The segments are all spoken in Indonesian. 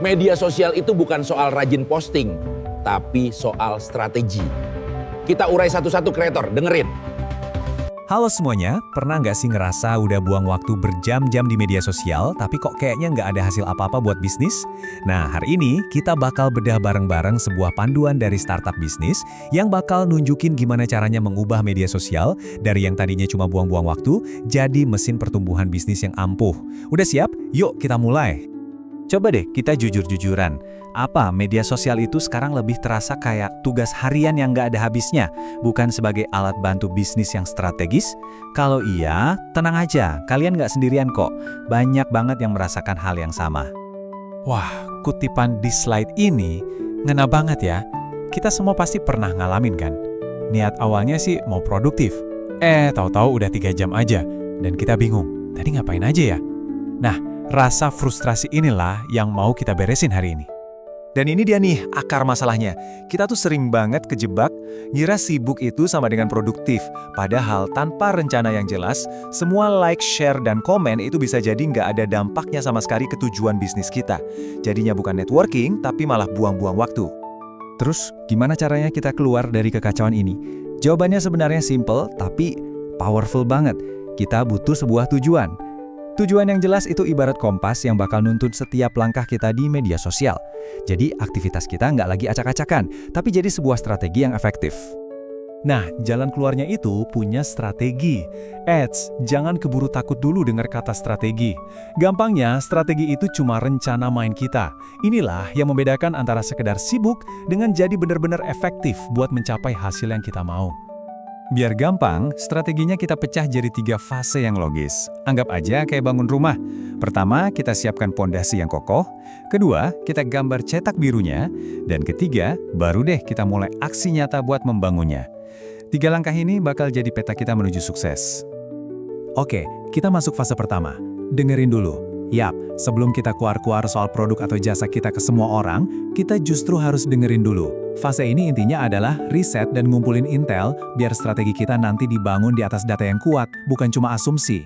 Media sosial itu bukan soal rajin posting, tapi soal strategi. Kita urai satu-satu kreator, dengerin. Halo semuanya, pernah nggak sih ngerasa udah buang waktu berjam-jam di media sosial, tapi kok kayaknya nggak ada hasil apa-apa buat bisnis? Nah, hari ini kita bakal bedah bareng-bareng sebuah panduan dari startup bisnis yang bakal nunjukin gimana caranya mengubah media sosial dari yang tadinya cuma buang-buang waktu, jadi mesin pertumbuhan bisnis yang ampuh. Udah siap? Yuk kita mulai! Coba deh kita jujur-jujuran, apa media sosial itu sekarang lebih terasa kayak tugas harian yang nggak ada habisnya, bukan sebagai alat bantu bisnis yang strategis? Kalau iya, tenang aja, kalian nggak sendirian kok, banyak banget yang merasakan hal yang sama. Wah, kutipan di slide ini ngena banget ya, kita semua pasti pernah ngalamin kan? Niat awalnya sih mau produktif, tahu-tahu udah 3 jam aja, dan kita bingung, tadi ngapain aja ya? Nah, rasa frustrasi inilah yang mau kita beresin hari ini. Dan ini dia nih akar masalahnya. Kita tuh sering banget kejebak, ngira sibuk itu sama dengan produktif. Padahal tanpa rencana yang jelas, semua like, share, dan komen itu bisa jadi nggak ada dampaknya sama sekali ke tujuan bisnis kita. Jadinya bukan networking, tapi malah buang-buang waktu. Terus, gimana caranya kita keluar dari kekacauan ini? Jawabannya sebenarnya simple, tapi powerful banget. Kita butuh sebuah tujuan. Tujuan yang jelas itu ibarat kompas yang bakal nuntun setiap langkah kita di media sosial. Jadi aktivitas kita nggak lagi acak-acakan, tapi jadi sebuah strategi yang efektif. Nah, jalan keluarnya itu punya strategi. Jangan keburu takut dulu dengar kata strategi. Gampangnya, strategi itu cuma rencana main kita. Inilah yang membedakan antara sekedar sibuk dengan jadi benar-benar efektif buat mencapai hasil yang kita mau. Biar gampang, strateginya kita pecah jadi 3 fase yang logis. Anggap aja kayak bangun rumah. Pertama, kita siapkan pondasi yang kokoh. Kedua, kita gambar cetak birunya. Dan ketiga, baru deh kita mulai aksi nyata buat membangunnya. 3 langkah ini bakal jadi peta kita menuju sukses. Oke, kita masuk fase pertama. Dengerin dulu. Yap, sebelum kita keluar-keluar soal produk atau jasa kita ke semua orang, kita justru harus dengerin dulu. Fase ini intinya adalah riset dan ngumpulin intel biar strategi kita nanti dibangun di atas data yang kuat, bukan cuma asumsi.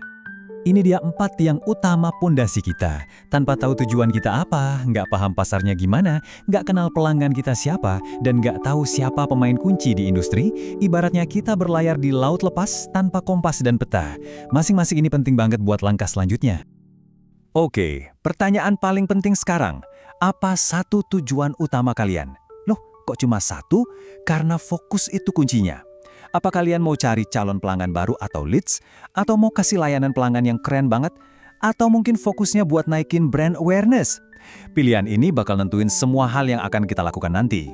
Ini dia 4 yang utama pondasi kita. Tanpa tahu tujuan kita apa, nggak paham pasarnya gimana, nggak kenal pelanggan kita siapa, dan nggak tahu siapa pemain kunci di industri, ibaratnya kita berlayar di laut lepas tanpa kompas dan peta. Masing-masing ini penting banget buat langkah selanjutnya. Oke, pertanyaan paling penting sekarang, apa satu tujuan utama kalian? Loh, kok cuma satu? Karena fokus itu kuncinya. Apa kalian mau cari calon pelanggan baru atau leads? Atau mau kasih layanan pelanggan yang keren banget? Atau mungkin fokusnya buat naikin brand awareness? Pilihan ini bakal nentuin semua hal yang akan kita lakukan nanti.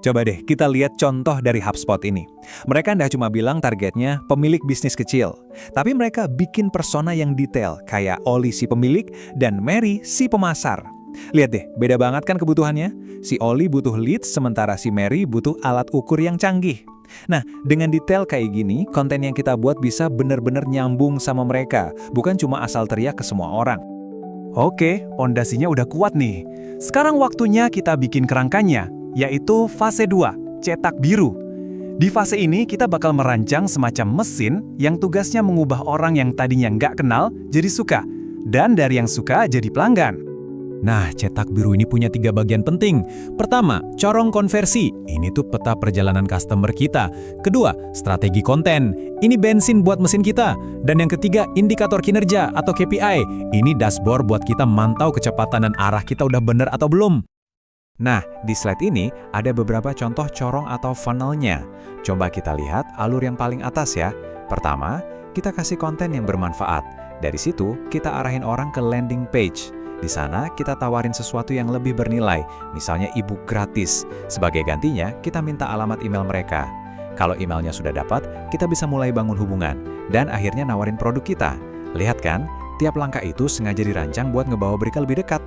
Coba deh kita lihat contoh dari HubSpot ini. Mereka nggak cuma bilang targetnya pemilik bisnis kecil, tapi mereka bikin persona yang detail, kayak Oli si pemilik dan Mary si pemasar. Lihat deh, beda banget kan kebutuhannya? Si Oli butuh leads, sementara si Mary butuh alat ukur yang canggih. Nah, dengan detail kayak gini, konten yang kita buat bisa benar-benar nyambung sama mereka, bukan cuma asal teriak ke semua orang. Oke, pondasinya udah kuat nih. Sekarang waktunya kita bikin kerangkanya, yaitu fase 2, cetak biru. Di fase ini kita bakal merancang semacam mesin yang tugasnya mengubah orang yang tadinya nggak kenal jadi suka, dan dari yang suka jadi pelanggan. Nah, cetak biru ini punya 3 bagian penting. Pertama, corong konversi. Ini tuh peta perjalanan customer kita. Kedua, strategi konten. Ini bensin buat mesin kita. Dan yang ketiga, indikator kinerja atau KPI. Ini dashboard buat kita mantau kecepatan dan arah kita udah bener atau belum. Nah, di slide ini ada beberapa contoh corong atau funnelnya. Coba kita lihat alur yang paling atas ya. Pertama, kita kasih konten yang bermanfaat. Dari situ, kita arahin orang ke landing page. Di sana, kita tawarin sesuatu yang lebih bernilai, misalnya e-book gratis. Sebagai gantinya, kita minta alamat email mereka. Kalau emailnya sudah dapat, kita bisa mulai bangun hubungan. Dan akhirnya nawarin produk kita. Lihat kan, tiap langkah itu sengaja dirancang buat ngebawa mereka lebih dekat.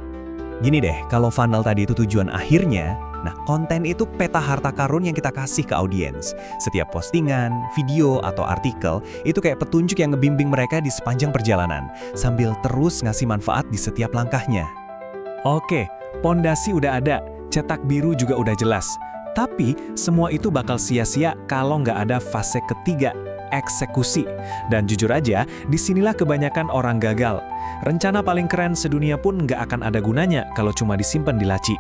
Gini deh, kalau funnel tadi itu tujuan akhirnya, nah konten itu peta harta karun yang kita kasih ke audiens. Setiap postingan, video, atau artikel itu kayak petunjuk yang ngebimbing mereka di sepanjang perjalanan, sambil terus ngasih manfaat di setiap langkahnya. Oke, pondasi udah ada, cetak biru juga udah jelas. Tapi semua itu bakal sia-sia kalau nggak ada fase ketiga, eksekusi. Dan jujur aja, disinilah kebanyakan orang gagal. Rencana paling keren sedunia pun nggak akan ada gunanya kalau cuma disimpan di laci.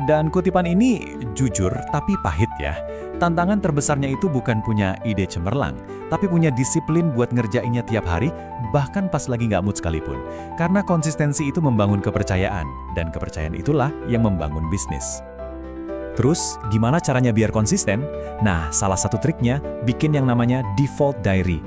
Dan kutipan ini jujur tapi pahit ya. Tantangan terbesarnya itu bukan punya ide cemerlang, tapi punya disiplin buat ngerjainnya tiap hari, bahkan pas lagi nggak mood sekalipun. Karena konsistensi itu membangun kepercayaan, dan kepercayaan itulah yang membangun bisnis. Terus, gimana caranya biar konsisten? Nah, salah satu triknya, bikin yang namanya default diary.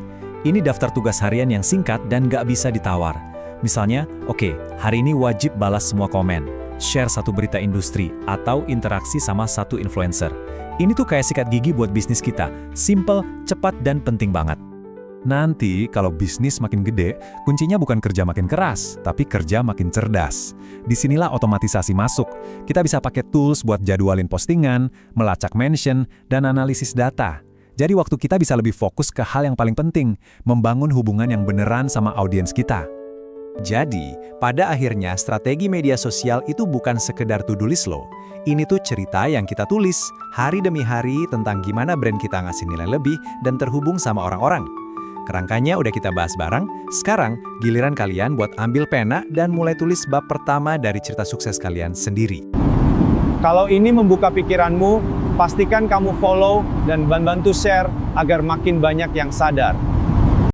Ini daftar tugas harian yang singkat dan nggak bisa ditawar. Misalnya, oke, hari ini wajib balas semua komen, share satu berita industri, atau interaksi sama satu influencer. Ini tuh kayak sikat gigi buat bisnis kita, simple, cepat, dan penting banget. Nanti kalau bisnis makin gede, kuncinya bukan kerja makin keras, tapi kerja makin cerdas. Disinilah otomatisasi masuk. Kita bisa pakai tools buat jadwalin postingan, melacak mention, dan analisis data. Jadi waktu kita bisa lebih fokus ke hal yang paling penting, membangun hubungan yang beneran sama audiens kita. Jadi, pada akhirnya strategi media sosial itu bukan sekedar to-do list loh. Ini tuh cerita yang kita tulis hari demi hari tentang gimana brand kita ngasih nilai lebih dan terhubung sama orang-orang. Kerangkanya udah kita bahas bareng, sekarang giliran kalian buat ambil pena dan mulai tulis bab pertama dari cerita sukses kalian sendiri. Kalau ini membuka pikiranmu, pastikan kamu follow dan bantu share agar makin banyak yang sadar.